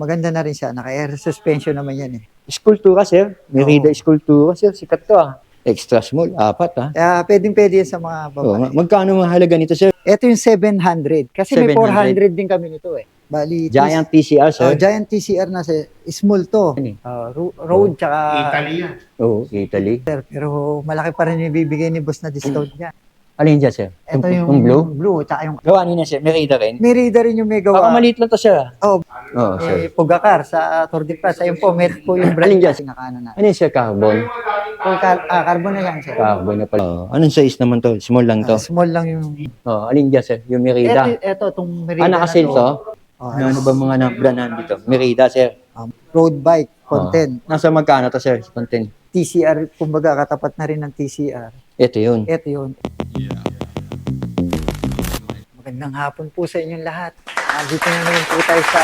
Maganda na rin siya. Naka-air suspension naman yan eh. Skulptura, sir. Merida Oo. Skulptura, sir. Sikat to, ah. Extra small, 4, ah. Kaya pwedeng-pwede yan sa mga Oo nga. babae. Magkano mahalaga nito, sir? Ito yung 700. Kasi may 400 din kami nito eh. Bali, Giant TCR, sir. Giant TCR na small to. Ano eh? Road tsaka... Italy yan. Oo, Italy. Sir, pero malaki pa rin yung bibigay ni boss na discount niya. Alin dyan, sir? Ito yung blue tsaka yung... Gawa niyo na, sir. Merida rin. Merida rin yung may Baka gawa. maliit lang to, sir. ah. Oh, Oo, sir. Pugakar sa Tour de France. Ayun po, met po yung brand Alin dyan? Sinakanan na. Ano yun, sir? Carbon? Carbon na lang, sir. Carbon na pala. Anong size naman to? Small lang to. Small lang yung... Alin dyan, sir? Yung Merida. Ito, itong Merida Naka-sale na to? Oh, Ano ba mga brand dito? Merida, sir. road bike, content. Nasa magkano to, sir? Content. TCR, kumbaga katapat na rin ng TCR. Ito yun. Ito yun. Magandang hapon po sa inyong lahat. Dito na naman po tayo sa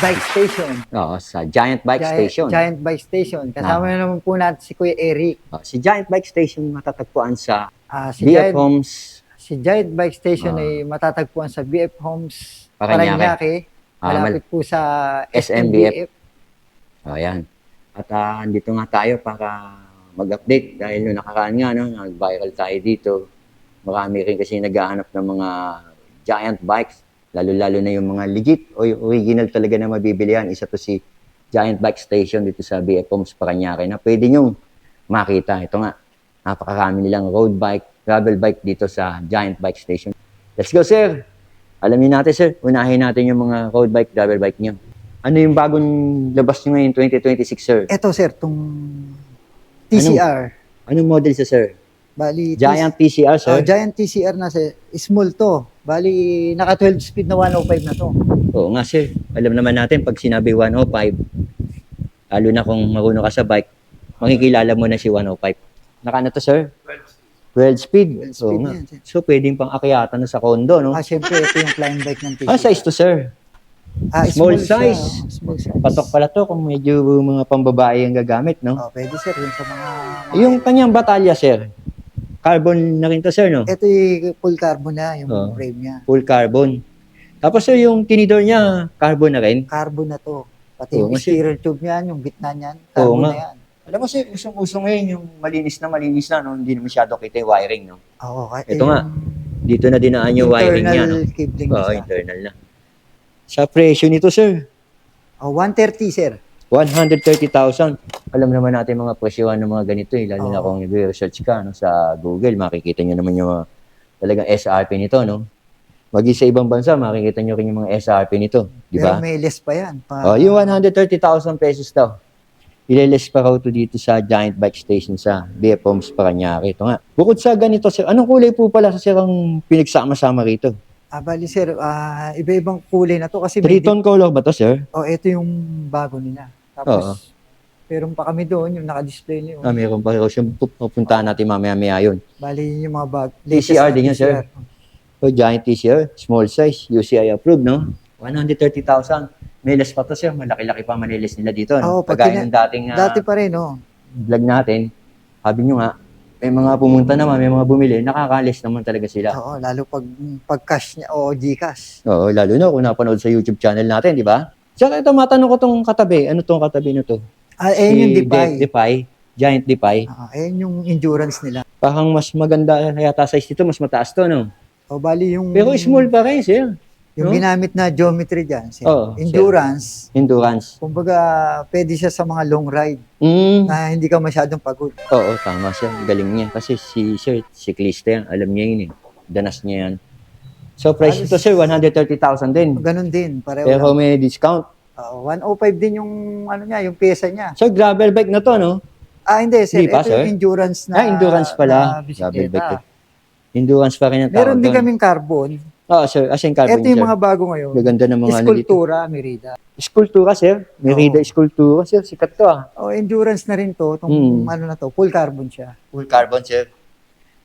bike station. Oo, sa Giant Bike Station. Giant Bike Station. Kasama na naman po natin si Kuya Eric. Si Giant Bike Station matatagpuan sa Si BF Homes. Si Giant Bike Station ay matatagpuan sa BF Homes Parañaque. Parañaque. Malapit po sa SMBF. Ayan. At andito nga tayo para mag-update dahil nung nakaraan nga, no, nag-viral tayo dito. Marami rin kasi naghahanap ng mga giant bikes, lalo-lalo na yung mga legit o yung original talaga na mabibilihan. Isa to si Giant Bike Station dito sa BF Homes Parañaque na pwede nyong makita. Ito nga, napakarami nilang road bike, travel bike dito sa Giant Bike Station. Let's go, sir! Alamin natin, sir. Unahin natin yung mga road bike, travel bike nyo. Ano yung bagong labas nyo ngayon 2026, sir? Ito sir, itong TCR. Anong model siya, sir? Bali, Giant TCR, sir? Giant TCR na sir. Small to. Bali, naka 12 speed na 105 na to. Oo nga, sir. Alam naman natin, pag sinabi 105, lalo na kung marunong ka sa bike, makikilala mo na si 105. Naka ano to, sir? 12 speed. 12 speed Oo nga. yan, sir. So, pwedeng pang akyatan na sa condo, no? Siyempre, ito yung climb bike ng TCR. Ano size to, sir? Small size. siya, small size. Patok pala to kung medyo mga pambabae ang gagamit, no? Pwede sir, yun sa mga... Yung kanyang batalya, sir, carbon na rin to, sir, no? Ito yung full carbon na, yung frame niya. Full carbon. Tapos, sir, yung tinidor niya, carbon na rin. Carbon na to. Pati Oo, yung kasi- steering tube niyan, yung gitna niyan, Oo carbon nga. na yan. Alam mo, sir, usong-usong ngayon yung malinis na, no? Hindi na masyado kita yung wiring, no? Ito nga, dito na dinaan yung wiring niya, no? Internal cabling Oo, siya. internal na. Sa presyo nito, sir, 130 sir. 130,000. Alam naman natin mga presyohan ng mga ganito, eh. Lalo na kung nag-research ka, no? Sa Google, makikita nyo naman yung talagang SRP nito, no? Maging sa ibang bansa, makikita nyo rin yung mga SRP nito. Di Pero ba? may less pa yan. Yung 130,000 pesos daw. Ileles pa raw to dito sa Giant Bike Station sa BF Homes Parañaque. Ito nga. Bukod sa ganito, sir, anong kulay po pala sa sir ang pinagsama-sama rito? Bali sir, iba-ibang kulay na to kasi Three-tone color ba to, sir? ito yung bago nila. Tapos, meron pa kami doon, yung naka-display niyo. Meron pa raw siyang pupuntahan natin mamaya-maya yun. Bali yun yung mga bag. TCR din yun, sir. Giant TCR, small size, UCI approved, no? 130,000. May less pa to, sir. Malaki-laki pa manilis nila dito. No? Pagkaya ng dating dati pa rin, no? vlog natin, sabi nyo nga, may mga pumunta naman, may mga bumili, nakakalis naman talaga sila. Oo, lalo pag cash niya o Gcash. Oo, lalo na kung napanood sa YouTube channel natin, di ba? Tsaka ito, matanong ko tong katabi. Ano tong katabi na to? Ayun yung Defy. Defy. Giant Defy. Ayun yung endurance nila. Parang mas maganda yata size dito, mas mataas to, no? Bali yung... Pero small pa rin, sir. Yung no? ginamit na geometry dyan, sir. Oo, Endurance. Endurance. Kumbaga, pwede siya sa mga long ride na hindi ka masyadong pagod. Oo, tama siya. Galing niya. Kasi si sir, cyclista yan. Alam niya yun eh. Danas niya yan. So, price ito, sir, 130,000 din. Ganun din. Pareho Pero lang. may discount. 105 din yung ano niya, yung pyesa niya. So, gravel bike na to, no? Hindi, sir. Hindi pa, Ito sir? yung endurance na Endurance pala. na Gravel bike. bisikleta. Endurance pa rin ang tawag Meron din doon. kaming carbon. Oo, sir. As in carbon, Ito yung sir. mga bago ngayon. Gaganda ng mga ano dito. Eskultura, Merida. Skulptura, sir. Merida Skulptura, sir. Sikat to, ah. Endurance na rin to. Itong ano na to, full carbon siya. Full carbon, sir.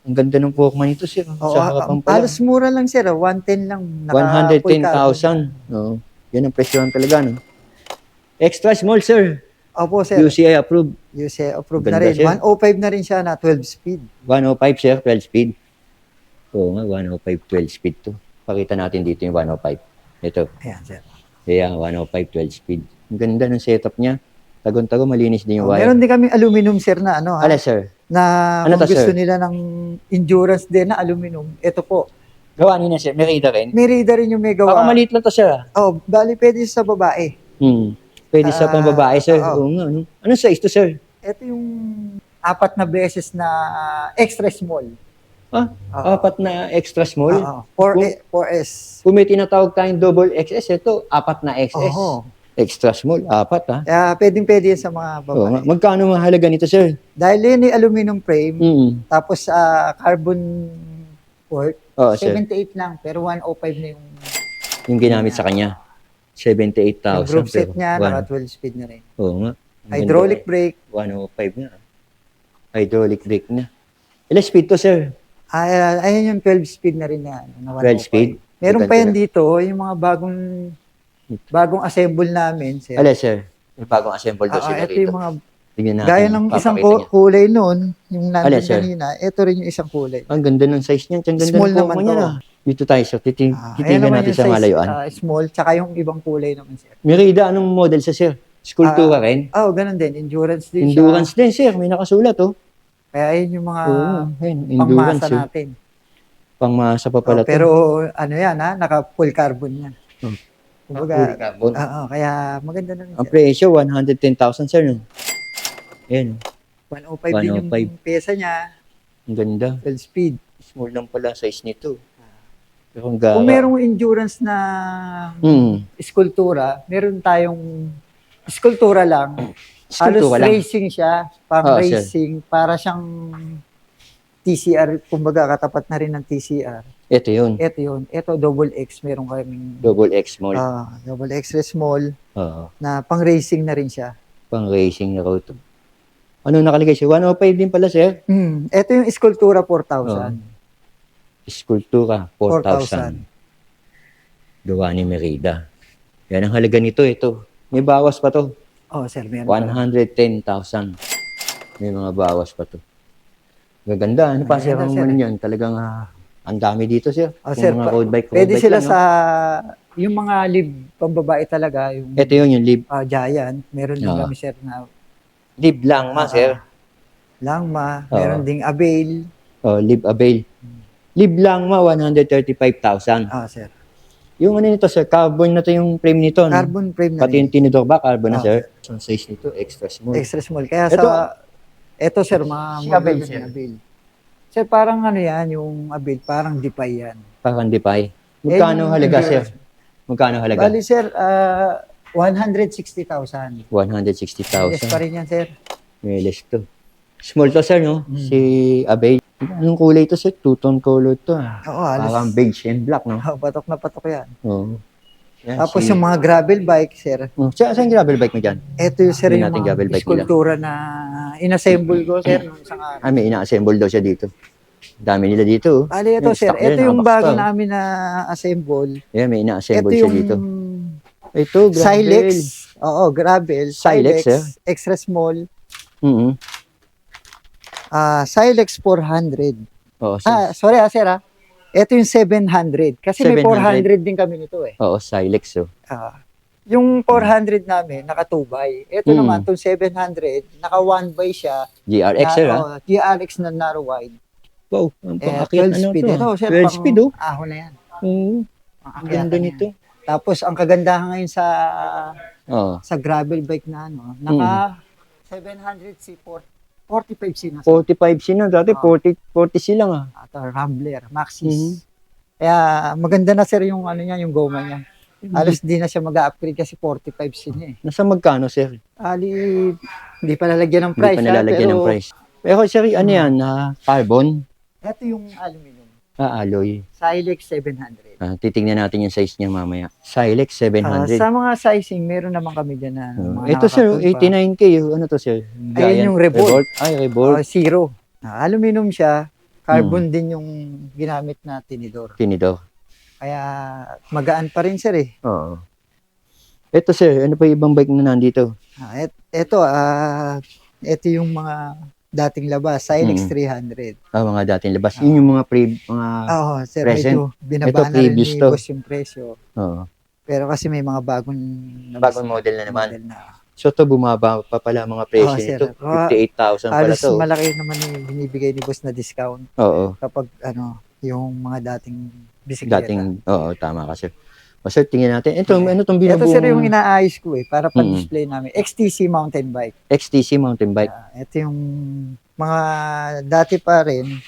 Ang ganda ng Walkman ito, sir. Sa harapan pala. Halos mura lang, sir. 110 lang. Full carbon. 110,000. Oo. Yan ang presyohan talaga, no? Extra small, sir. Opo, sir. UCI approved. UCI approved Ganda, na rin. sir. 105 na rin siya na 12 speed. 105, sir. 12 speed. Oo nga, 105, 12 speed to. Pakita natin dito yung 105. Ito. Ayan, sir. Kaya 105, 12 speed. Ang ganda ng setup niya. Tagon-tago, malinis din yung wire. Meron din kami aluminum, sir, na ano, ha? Ala, sir. Na Ano kung to, gusto sir? nila ng endurance din na aluminum, ito po. Gawa niyo na, sir. May radar rin. May radar rin yung may Baka gawa. maliit lang to, sir. Oh, bali pwede sa babae. Pwede sa pambabae, sir. Oo. Oo nga. Ano? Anong size to, sir? Ito yung 4 na beses na extra small. Ah, Oo. 4 na extra small. Oo. 4S. Kung may tinatawag tayong double XS, ito, 4 na XS. Oo. Extra small, 4 ha. Kaya pwede yan sa mga Oo nga. babae. Magkano mahalaga nito, sir? Dahil yun yung aluminum frame, tapos carbon port, Oo, sir. 78 lang, pero 105 na Yung ginamit sa kanya. 78,000. yung group set pero niya, one- naka 12 speed na rin. Oo nga. Ang Hydraulic ganda, brake, 105 nga. Hydraulic brake na. Ilang speed to, sir? ayun yung 12 speed na rin na, na 12 speed? 105. Meron pa yan Ganda. dito, yung mga bagong assemble namin, sir. Ala, sir. May bagong assemble daw sila Ito rito. yung mga, Tingnan natin. gaya ng isang papakita niya. kulay nun, yung nandun Alin, sir? kanina, ito rin yung isang kulay. Ang ganda ng size niyan. Ang ganda Small ng naman forma niya. to. Ah. Dito tayo, sir. Ayan Titingnan naman natin yung sa size, malayuan. small, tsaka yung ibang kulay naman, sir. Merida, anong model sa sir? Skulptura rin? Ganun din. Endurance din Endurance din, sir. May nakasulat, oh. siya. Kaya yun yung mga Oo, ayun, endurance. pangmasa Eh. natin. Pangmasa pa pala to. Pero ano yan, ha? Naka-full carbon yan. Hmm. Kumbaga, Full carbon. kaya maganda na rin Ang siya. presyo, 110,000, sir. No? Ayan, 105 din yung 105. pesa niya. ang ganda. 12 speed. Small lang pala size nito. Pero ang gara. Kung merong endurance na eskultura, meron tayong eskultura lang. Halos Skulptura lang. racing siya, pang Oo, sir. racing, para siyang TCR, kumbaga katapat na rin ng TCR. Ito yun. Ito yun. Ito, double X, meron kaming Double X small. double extra small Oo. na pang racing na rin siya. Pang racing na raw to. Ano nakalagay siya? 105 din pala, sir. Ito yung eskultura 4,000. Skulptura, 4,000. Gawa ni Merida. Yan ang halaga nito, ito. May bawas pa to. Oh, sir, meron pa. 110,000. May mga bawas pa to. Gaganda. Ano pa, sir? Maganda, Ang sir. man yan. Talagang ang dami dito, sir. Oh, Kung sir, mga road bike, pwede sila no? sa, yung mga lib pambabae talaga, yung Ito yun, yung lib. Giant, meron din Oo. kami, sir, na Lib lang, sir. Langma, Oo. meron ding Avail. Oh, lib avail. Lib lang, 135,000. Sir. Yung ano nito, sir, carbon na to yung frame nito. No? Carbon frame na Pati yung rin. tinidor ba, carbon na, Ah. sir? Ang size nito, extra small. Extra small. Kaya Ito- ito, sir, mga Si Avail, magagandang sir. Avail. Sir, parang ano yan, yung Avail, parang Dipay yan. Parang dipay. Magkano yung halaga, sir? endurance. Magkano halaga? Bali, sir, 160,000. 160,000. Yes pa rin yan, sir. May less to. Small to, sir, no? Hmm. Si Abay. Anong kulay to, sir? Two-tone color to. Oo, Parang beige and black, no? patok na patok yan. Oo. Yan, Tapos yung mga gravel bike, sir, Saan gravel bike mo dyan? ito yung, sir, Hindi yung natin gravel mga bike nila. eskultura na inassemble ko, sir, nung isang araw. May ina-assemble daw siya dito. Dami nila dito. Oh. Bali, ito, Yung sir, stock nila, ito yung nakabaksta, bago oh. namin na assemble. Yan, may Ito ina-assemble siya yung dito. Ito, gravel. Silex. Oo, gravel. Silex, Silex, eh? extra small. Mhm. Silex 400. Oo, sir. Sorry, sir, Ito yung 700. Kasi may 700. 400 din kami nito, eh. Oo, Silex, oh. Yung 400 namin, naka-2x. Ito Mm. naman, itong 700, naka-1x siya. GRX, sir, ha? GRX na narrow wide. Wow, ang Eh, pang-akyat, 12 speed. to? Ito, sir, 12 speed, oh. ahon na yan. Oo. Ang Pang-akyatan ganda yan. nito. Tapos, ang kagandahan ngayon Oo. sa gravel bike na naka 700c 45c na. 45C na. Dati, Oo. 40C lang, ah. At Rambler, Maxis. Mhm. Kaya maganda na, sir, yung ano niya, yung goma niya. Halos di na siya mag-upgrade kasi 45c na eh. Nasa magkano, sir? Ali, hindi pa lalagyan ng Hindi price. pa nilalagyan ng price. Pero, sir, ano yan? Carbon? Ito yung aluminum. Alloy. Silex 700. Titingnan natin yung size niya mamaya. Silex 700. Sa mga sizing, meron naman kami dyan na mga Ito, sir, nakakatulpa. 89K. Ano to, sir? Ayun yung Revolt. Ay, Revolt. Zero. Aluminum siya. Carbon din yung ginamit na tinidor. Tinidor. Kaya magaan pa rin, sir, eh. Oo. Ito, sir, ano pa yung ibang bike na nandito? Ito yung mga dating labas, Silex Mm. 300. Mga dating labas. Yun yung mga mga... Oo, sir, Present. medyo binaba Ito, na rin previous ni to. boss yung presyo. Oo. Pero kasi may mga Bagong model na naman. model na. So, to bumaba pa pala mga presyo Oo, sir. nito. 58,000 pala Halos to. malaki naman yung binibigay ni boss na discount Oo. kapag yung mga dating bisikleta. Oo, tama ka, sir. O, sir, tingnan natin. Ano tong Ito binubuong sir yung inaayos ko para pa-display namin. XTC mountain bike. XTC mountain bike? Ito yung mga dati pa rin.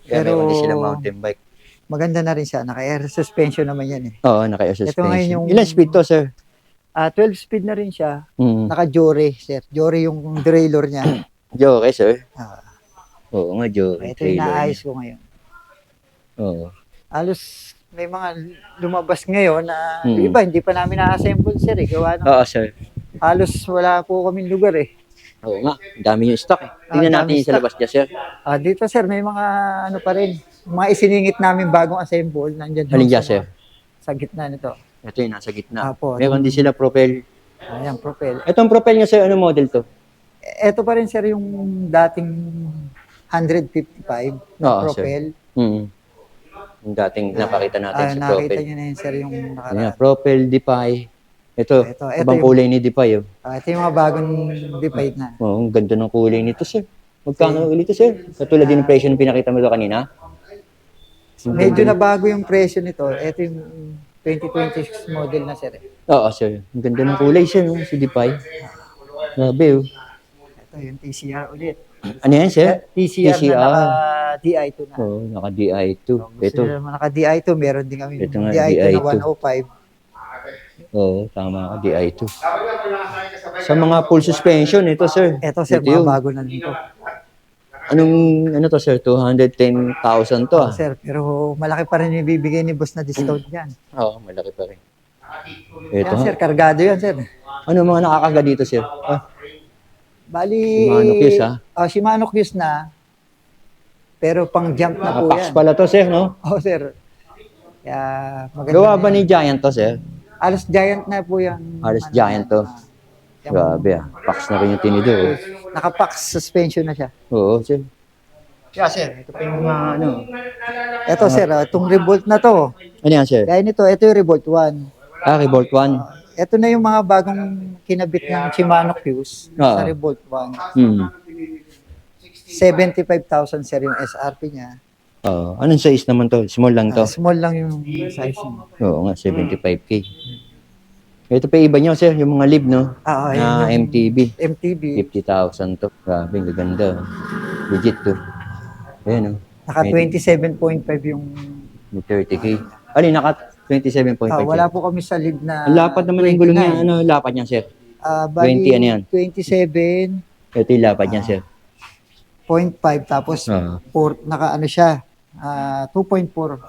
Pero, meron din sila Pero mountain bike. maganda na rin siya. Naka-air suspension naman yan eh. Oo, naka-air Ito ngayon suspension. yung Ilan speed to, sir? 12 speed na rin siya. Mm. Naka-Jore, sir. Jore yung derailleur niya. Jore, sir? Ah, Oo nga, Jore. ito yung inaayos ko ngayon. Oo. Halos may mga lumabas ngayon na Mm. yung iba hindi pa namin na-assemble sir eh. Gawa ng Oo, sir. halos wala po kaming lugar eh. Oo nga, ang dami yung stock eh. Tingnan Ang natin dami yung sa stock. labas niya, sir. Dito sir may mga ano pa rin. Mga isiningit namin bagong assemble. Nandiyan Halin dyan, sa, sir. sa gitna nito. Ito yung nasa gitna. Apo, Meron din sila propel. Ayan, propel. Itong propel niya, sir, ano model to? Ito pa rin sir yung dating 155 na Oo, propel. Yung dating napakita natin sa Nakita propel. nyo na yun sir yung Ayan, nakaraan. propel, Defy. Ito ibang yung- kulay ni Defy. Oh. Ito yung mga bagong divide na. Oo, ang ganda ng kulay nito, sir. Magkano ulit ito, sir? Katulad din ng presyo na pinakita mo ito kanina? Medyo na bago yung presyo nito. Ito yung 2026 model na sir. Oo, sir. Ang ganda ng kulay, sir, no? Si Defy. Grabe, oh. Ito yung TCR ulit. Ano yan, sir? TCR na TCR. naka-DI2 na. Oo, naka-DI2. Ito. Naka-DI2, meron din kami. Ito nga, DI2 na DI2. 105. Oo, tama ka, DI2. Sa mga full suspension, ito, sir. Ito sir, Ito mga yung- bago na nito. ano to, sir? 210,000 to, ah. Sir, pero malaki pa rin yung bibigay ni boss na discount yan. Oo, malaki pa rin. Yan Ito, sir, kargado yan sir. ano mga nakakaga dito, sir? Bali, Shimano Cuse, ha? Shimano Cuse na. Pero pang jump na po Nakapax yan. pala to, sir, no? Sir. Kaya maganda Gawa na ba yan. ni Giant to, sir? Halos giant na po yan. Halos giant to. Yung Grabe, ah. Pax na rin yung tinidor, oh. Naka-pax suspension na siya. Oo, sir. Yeah, sir. Ito pa yung mga, ano. Ito sir, itong Revolt na to. Ano yan, sir? Gaya nito, ito yung Revolt 1. Revolt 1. Ito na yung mga bagong kinabit ng Shimano Cuse sa Revolt 1. 75,000 sir yung SRP niya. Oo. Anong size naman to? Small lang to? Small lang yung size niya. Oo nga, 75K. Ito pa iba nyo, sir, yung mga lib, no? Ayun Na yung MTB. MTB. 50,000 to. Grabe, ang ganda. Legit to. Ayan, oh. Naka 27.5 yung... May 30K. Alin, naka 27.5. wala po kami sa lead na... Ang lapad naman yung gulong niya. Ano, lapad niya, sir? Bali, 20, ano yan? 27.5 Ito yung lapad niya, sir. tapos Oo. naka ano siya, 2.4. 2.4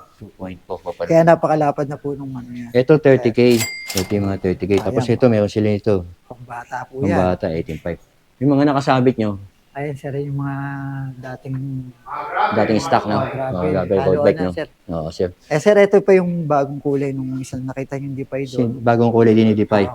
pa pala. Kaya napakalapad na po nung ano niya. Ito, 30K. Ito yung mga 30K. Tapos Ayan. ito, meron sila ito. Pang bata po Ang yan. bata, 18.5. Yung mga nakasabit nyo, Ayan sir, yung mga dating stock, no? Grabe, road bike, no? Sir. Oo, sir. Sir, ito pa yung bagong kulay nung isang nakita yung Defy doon. Bagong kulay din ni Defy.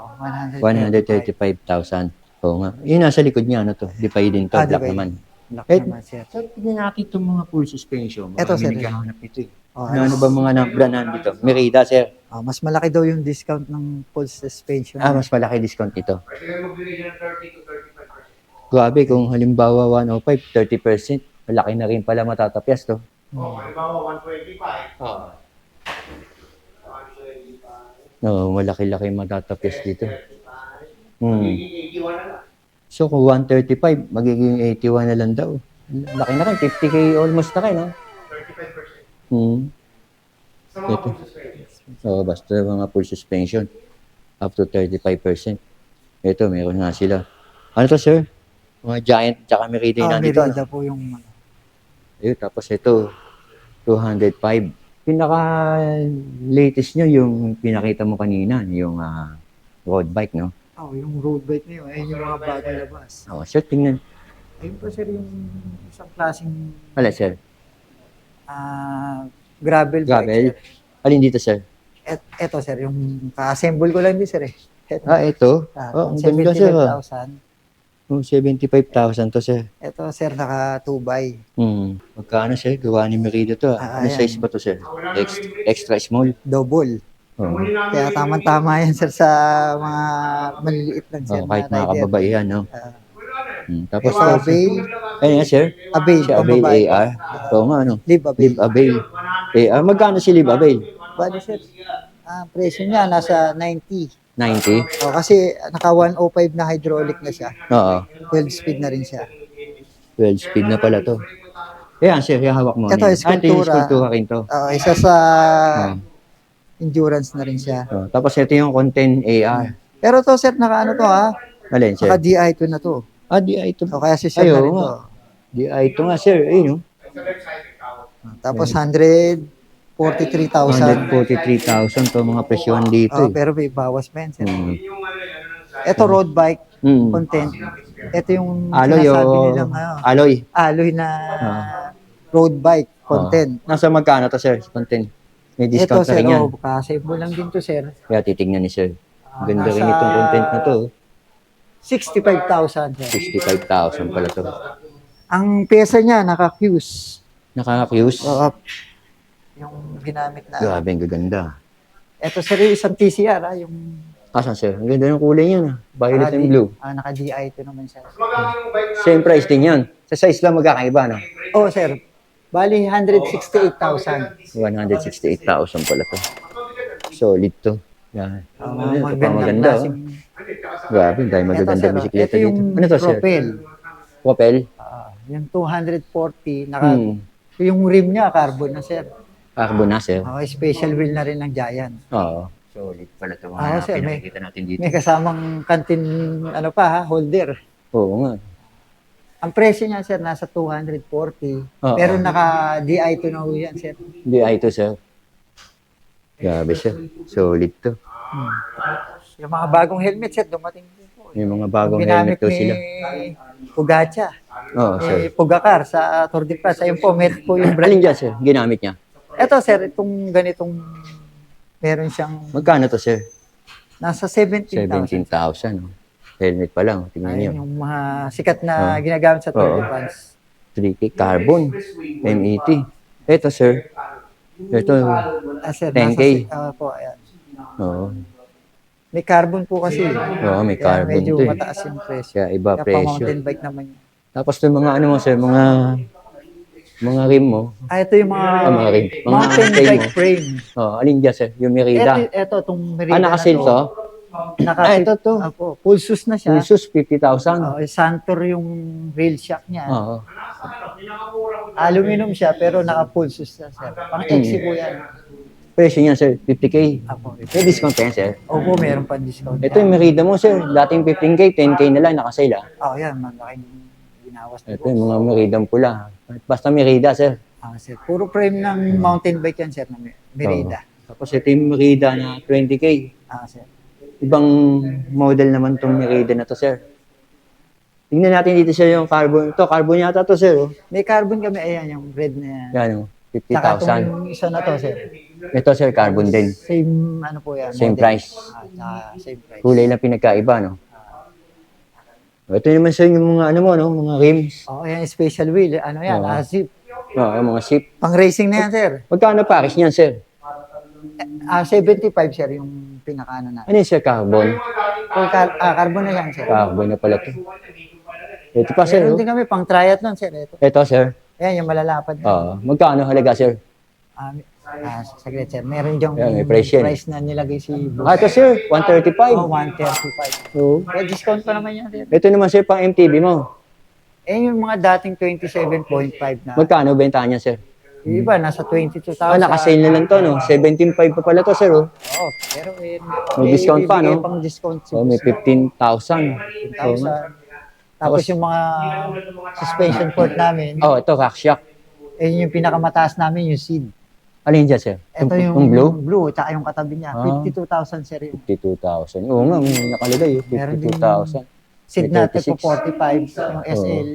135. 135,000. Oo nga. Yung nasa likod niya, ano to? Defy din to. Black Defy. naman. Black Eh, naman sir. So, tignan natin itong mga full suspension. Ito, sir. Naghahanap ito eh. Oh, Ano ba mga brand dito? Merida, sir. mas malaki daw yung discount ng full suspension. Mas malaki discount ito. Grabe, kung halimbawa 105, 30%. Malaki na rin pala matatapyas to. Halimbawa, 125. No, malaki-laki matatapyas dito. Magiging 81 na lang. So, kung 135, magiging 81 na lang daw. Laki na rin, 50K almost na rin, no? 35%. Sa mga Ito. full suspension. So, basta mga full suspension. Up to 35%. Ito, meron nga sila. Ano to, sir? Mga Giant, tsaka Merida yung nandito. Merida po yung... Ayun, tapos ito, 205. Pinaka-latest nyo, yung pinakita mo kanina, yung road bike, no? yung road bike na yun. Ayun yung mga bagong labas. Sir, tingnan. Ayun po sir yung isang klaseng Wala, sir. gravel bike. Gravel. Sir. Alin dito, sir? Eto sir, yung ka-assemble ko lang din sir eh. Eto. Ito? Ang ganda, sir. 75,000. 75,000 to, sir. Ito sir, naka 2x. Magkano, sir? Gawa ni Merida to. Ano Ayan. size ba to, sir? Extra small. Double. Oo. Kaya tama-tama yan, sir, sa mga maliliit lang, sir, Oh, kahit na mga rider. kababaihan, no? Ah, Tapos ito, Avail. ayun nga, sir. Avail, Si Avail pambabae po. AR. Oo nga, ano? Live Avail. Live Avail. AR. Magkano si Live Avail? Bali, sir, presyo niya nasa 90. 90? Oh, kasi naka 105 na hydraulic na siya. Oo. 12 speed na rin siya. 12 speed na pala to. Ayan, sir, hawak mo. Ito, Ito yung eskultura. eskultura rin to. Isa sa Oh. endurance na rin siya. Oh. Tapos ito yung content AR. Pero to, sir, naka ano to, ha? Alin, sir? Naka DI2 na to. DI ito. So, kaya si sir na rin to. DI ito nga, sir. Ayun, no? Tapos 143,000. 143,000 to mga presyon dito. Oh, pero may bawas pa yan, sir. Mm. Ito, road bike Mm. content. Ito yung Alloy sinasabi o nilang alloy. alloy na road bike content. Nasa magkano to, sir? Content. May Ito, discount na sir, rin yan. kasave mo lang din to, sir. Kaya titignan ni sir. Ganda rin nasa- itong content na to. 65,000, sir. 65,000 pala to. Ang pyesa niya, naka-fuse. Nakaka-fuse. Yung ginamit na. Grabe, ang gaganda. Ito, sir, yung isang TCR, yung Asan, sir? Ang ganda ng kulay niya. Violet and blue. naka-DI2 naman siya. Same price din yan. Sa size lang magkakaiba, no? Oh, sir. Bali, 168,000. 168,000 pala to. Solid to. Yan. Ito pa Magandang maganda, oh. klaseng. Grabe, dahil magaganda Ito, sir, bisikleta ito yung dito. Ano to, sir? Propel. Propel? Yung 240, Hmm. yung rim niya, carbon na, sir. Carbon na, sir. Special wheel na rin ng Giant. Oo. Solid pala ito. Sir, Pinakikita natin dito. May kasamang kantin, holder. Oo nga. Ang presyo niya, sir, nasa 240. Oo. Pero naka-DI2 na ho yan, sir. Hindi, ito, sir. Grabe, sir. Solid to. Yung mga bagong helmet, sir, dumating din po. May mga bagong Ginamit helmet to sila. ni Pugacha. Oo, sir. Pugakar sa Tour de France. Ayun po, met po yung brand. Alin dyan, sir? Ginamit niya? Ito, sir, itong ganitong meron siyang Magkano to, sir? nasa 17,000. 17,000. Oh. Helmet pa lang. Tingnan niyo. Ayun yung mga sikat na ginagamit sa Tour de Oo. France. 3K carbon. MET. Ito, sir. Ito. Sir, 10K. po, ayan. Oo. May carbon po kasi. Oo, may Kaya carbon medyo to eh. mataas yung presyo. Kaya iba Kaya presyo. mountain bike naman yun. Tapos yung mga ano mo, sir, mga rim mo. Ito yung mga Mga rim. Mga mountain frame bike mo. frame. Oh, alin dyan, sir? Yung Merida. Ito, itong Merida Naka-sale to? Ito to. Full shoes na siya. Usus, 50,000. Santor yung rail shock niya. Oo. Aluminum siya, pero naka-full shoes na, sir. Pang-exi po yan. Presyo niya, sir, 50K. Apo. May discount pa yan, sir. Opo, meron pa discount. Ito yung Merida mo, sir. Dating 15K, 10K na lang, nakasale, ah. Yan, malaking ginawas na Ito yung mga Meridang pula. Basta Merida, sir. sir. Puro frame ng mountain bike yan, sir, na Merida. Tapos ito yung Merida na 20K. Sir. Ibang model naman tong Merida na to, sir. Tingnan natin dito, sir, yung carbon. Ito, carbon yata to, sir. Oh. May carbon kami, ayan, yung red na yan. Yan, oh. Saka 50,000. itong isa na to, sir. Ito, sir, carbon din. Same, po yan. Same model. price. Same price. Kulay lang pinagkaiba, no? Ito naman, sir, yung mga, ano mo, no? Mga rims. Ayan, special wheel. Ano yan? Oo. Zip. Yung mga ship. Pang racing na yan, sir. Magkano pares niyan, sir? 75, sir, yung pinakaano na. Ano yung, sir, carbon? Carbon na yan, sir. Carbon na pala to. Ito pa, sir. Meron Oh. din kami pang triathlon, sir. Ito. Sir. Ayan, yung malalapad na. Magkano halaga, sir? Saglit, sir. Meron diyang Ayan, may price yan. price na nilagay si boss. Ito, sir, 135. 135. Oo. May discount pa naman yan, sir. Ito naman, sir, pang MTB mo. Yung mga dating 27.5 na. Magkano benta niya, sir? Yung iba, nasa 22,000. Nakasale na lang to, no? 17.5 pa pala to, sir, oh. Pero May discount pa, no? May pang discount si May 15,000. 15,000. Tapos yung mga suspension port namin, Ito, rack shock. yung pinakamataas namin, yung seed. Alin dyan, sir? Ito yung blue? blue, tsaka yung katabi niya. 52,000, sir. Yung 52,000. Oo nga, may nakalagay, Meron din 52,000. seed May natin 36. po 45, yung SL.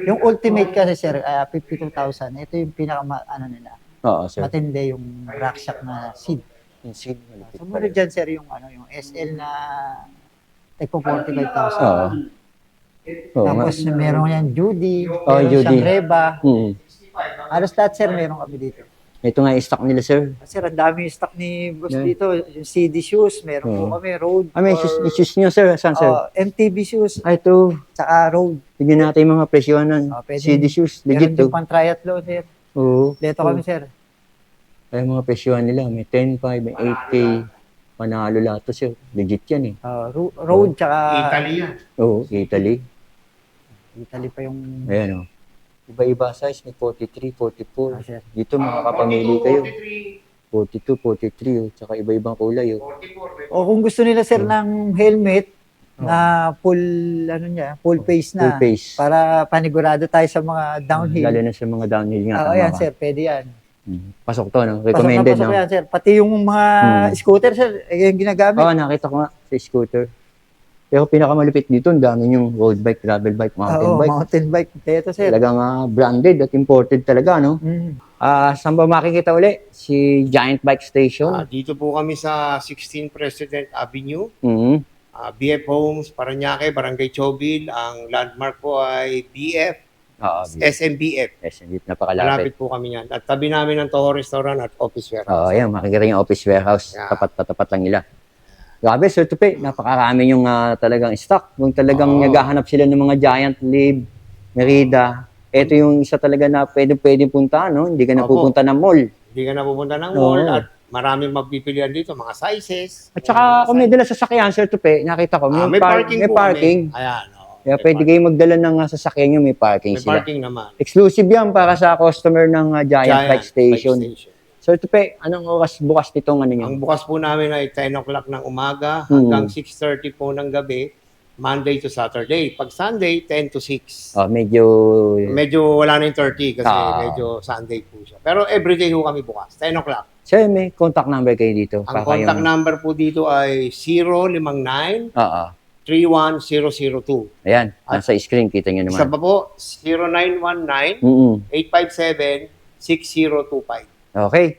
Yung ultimate kasi, sir, 52,000. Ito yung nila. Oo, sir. Matindi yung rack shock na seed. Yung seed. Sumunod dyan, sir, yung SL na po 45,000. Oo. Oo nga. Tapos meron yan Judy, Oh, meron Judy. siyang Reba. Mm. Halos lahat, sir, meron kami dito. Ito nga yung stock nila, sir. Sir, ang dami yung stock ni boss Yeah. dito. Yung CD shoes, meron po Oo. kami, road. May shoes nyo, sir. Saan, sir? MTB shoes, Ito. tsaka road. Tignan natin yung mga presyonan. Pwede. CD shoes. Meron Legit din to. pang triathlon, sir. Oo. Dito kami, sir. Ay, mga presyonan nila. May 10.5, may 8K. Panalo lahat to, sir. Legit yan, eh. Road, tsaka Italy yan. Oo, Italy. Italy pa yung... Ayan, oh. Iba-iba size. May 43, 44. sir. Dito, makakapamili kayo. 43, 42, 43, oh. Tsaka iba-ibang kulay, oh. 44. O kung gusto nila, sir, ng helmet na full, full face na. Full face. Para panigurado tayo sa mga downhill. Lalo na sa mga downhill nga. tama Ayan, ka. sir, pwede yan. Pasok to, no? Recommended, pasok no? yan, sir. Pati yung mga scooter, sir, yung ginagamit. Oo, nakita ko nga sa scooter. Pero pinakamalupit dito, ang dami yung road bike, gravel bike, mountain bike. Mountain bike. Ito, sir. Talagang branded at imported talaga, no? Saan ba makikita uli? Si Giant Bike Station. Dito po kami sa 16 President Avenue. Mhm. BF Homes, Parañaque, Barangay Chobil. Ang landmark po ay BF, Oo, SMBF. yes, napakalapit. Malapit po kami yan. At tabi namin ng Toho Restaurant at Office Warehouse. Oo, yan, makikita yung office warehouse. Yeah. Tapat lang nila. Grabe, Sir Tupi, napakarami yung talagang stock. Kung talagang naghahanap sila ng mga Giant Lib, Merida, ito yung isa talaga na pwede punta, no? Hindi ka na Opo. pupunta ng mall. Hindi ka na pupunta ng Oo. mall at maraming magpipilian dito, mga sizes. At saka kung may dala sasakyan, Sir Tupi, nakita ko, may parking may po parking. kami. Ayan, Kaya pwede kayo magdala ng sasakyan nyo, may parking May sila. parking naman. Exclusive yan para sa customer ng Giant Bike Station. Sir Tupi, anong oras bukas nitong ano nyo? Ang bukas po namin ay 10 o'clock ng umaga hanggang 6:30 po ng gabi, Monday to Saturday. Pag Sunday, 10 to 6. Oh, medyo... Medyo wala na yung 30 kasi Ah. medyo Sunday po siya. Pero everyday ho kami bukas, 10 o'clock. Sir, may contact number kayo dito. Ang contact number po dito ay 059 Oo. 31002. Ayan, nasa screen, kita nyo Isa naman. pa po, 0919 Mm-mm. 857 6025. Okay.